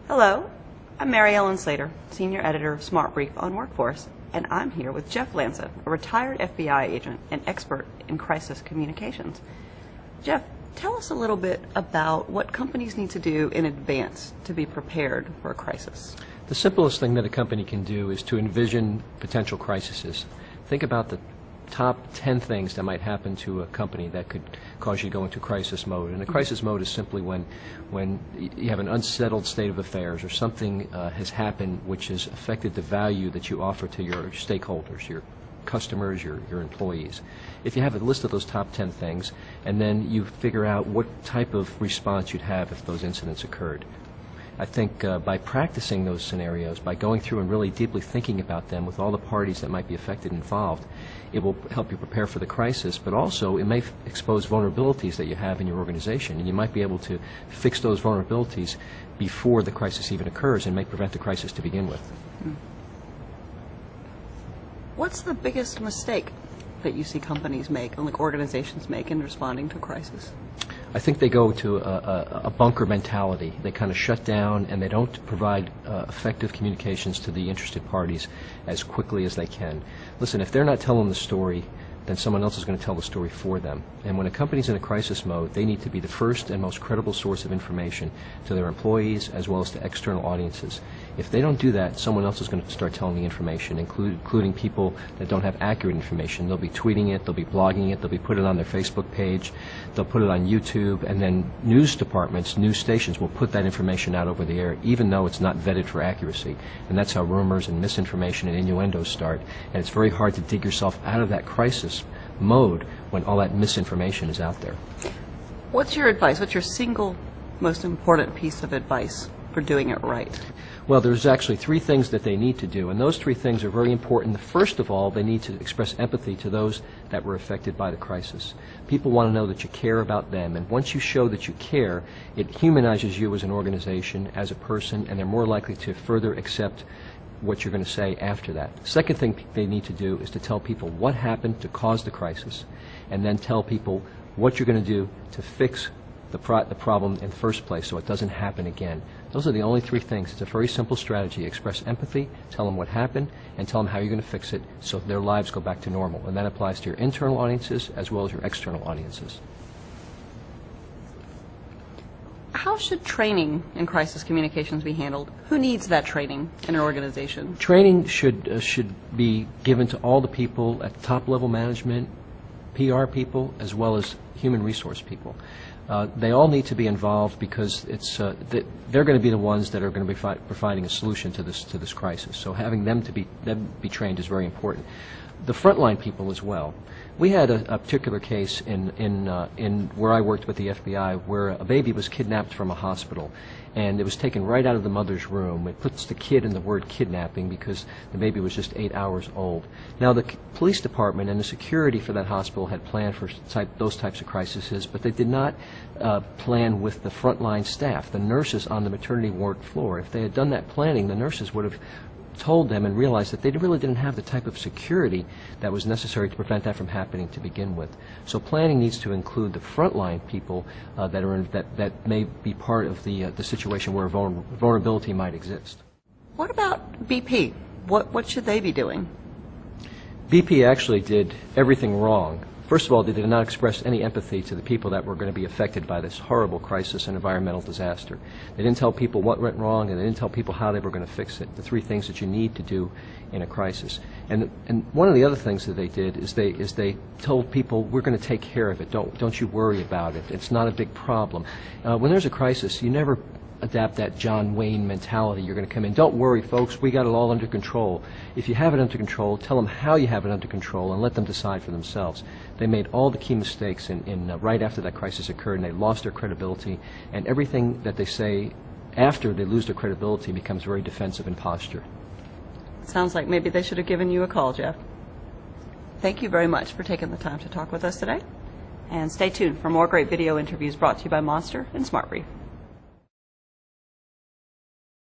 Hello, I'm Mary Ellen Slater, Senior Editor of Smart Brief on Workforce, and I'm here with Jeff Lanza, a retired FBI agent and expert in crisis communications. Jeff, tell us a little bit about what companies need to do in advance to be prepared for a crisis. The simplest thing that a company can do is to envision potential crises. Think about the top 10 things that might happen to a company that could cause you to go into crisis mode. And a crisis mode is simply when you have an unsettled state of affairs or something has happened which has affected the value that you offer to your stakeholders, your customers, your employees. If you have a list of those top 10 things and then you figure out what type of response you'd have if those incidents occurred. I think by practicing those scenarios, by going through and really deeply thinking about them with all the parties that might be affected and involved, it will help you prepare for the crisis, but also it may expose vulnerabilities that you have in your organization, and you might be able to fix those vulnerabilities before the crisis even occurs and may prevent the crisis to begin with. What's the biggest mistake that you see companies make, and like organizations make, in responding to a crisis? I think they go to a bunker mentality. They kind of shut down and they don't provide effective communications to the interested parties as quickly as they can. Listen, if they're not telling the story, then someone else is going to tell the story for them. And when a company's in a crisis mode, they need to be the first and most credible source of information to their employees as well as to external audiences. If they don't do that, someone else is going to start telling the information, including people that don't have accurate information. They'll be tweeting it, they'll be blogging it, they'll be putting it on their Facebook page, they'll put it on YouTube, and then news departments, news stations will put that information out over the air, even though it's not vetted for accuracy. And that's how rumors and misinformation and innuendos start. And it's very hard to dig yourself out of that crisis mode when all that misinformation is out there. What's your advice? What's your single most important piece of advice for doing it right? Well, there's actually 3 things that they need to do, and those 3 things are very important. First of all, they need to express empathy to those that were affected by the crisis. People want to know that you care about them, and once you show that you care, it humanizes you as an organization, as a person, and they're more likely to further accept what you're going to say after that. Second thing they need to do is to tell people what happened to cause the crisis, and then tell people what you're going to do to fix the problem in the first place so it doesn't happen again. Those are the only 3 things. It's a very simple strategy. Express empathy, tell them what happened, and tell them how you're going to fix it so their lives go back to normal. And that applies to your internal audiences as well as your external audiences. How should training in crisis communications be handled? Who needs that training in an organization? Training should be given to all the people at top-level management, PR people, as well as human resource people. They all need to be involved because they're going to be the ones that are going to be providing a solution to this crisis. So having them be trained is very important. The frontline people as well. We had a particular case in where I worked with the FBI where a baby was kidnapped from a hospital, and it was taken right out of the mother's room. It puts the kid in the word kidnapping because the baby was just 8 hours old. Now the police department and the security for that hospital had planned for those types of crises, but they did not plan with the frontline staff, the nurses on the maternity ward floor. If they had done that planning, the nurses would have told them and realized that they really didn't have the type of security that was necessary to prevent that from happening to begin with. So planning needs to include the frontline people that may be part of the situation where vulnerability might exist. What about BP? What should they be doing? BP actually did everything wrong. First of all, they did not express any empathy to the people that were going to be affected by this horrible crisis and environmental disaster. They didn't tell people what went wrong, and they didn't tell people how they were going to fix it, the 3 things that you need to do in a crisis. And one of the other things that they did is they told people, we're going to take care of it. Don't you worry about it. It's not a big problem. When there's a crisis, you never adapt that John Wayne mentality. You're going to come in, don't worry folks, we got it all under control. If you have it under control, tell them how you have it under control and let them decide for themselves. They made all the key mistakes right after that crisis occurred, and they lost their credibility, and everything that they say after they lose their credibility becomes very defensive in posture. Sounds like maybe they should have given you a call, Jeff. Thank you very much for taking the time to talk with us today, and stay tuned for more great video interviews brought to you by Monster and Smart Brief.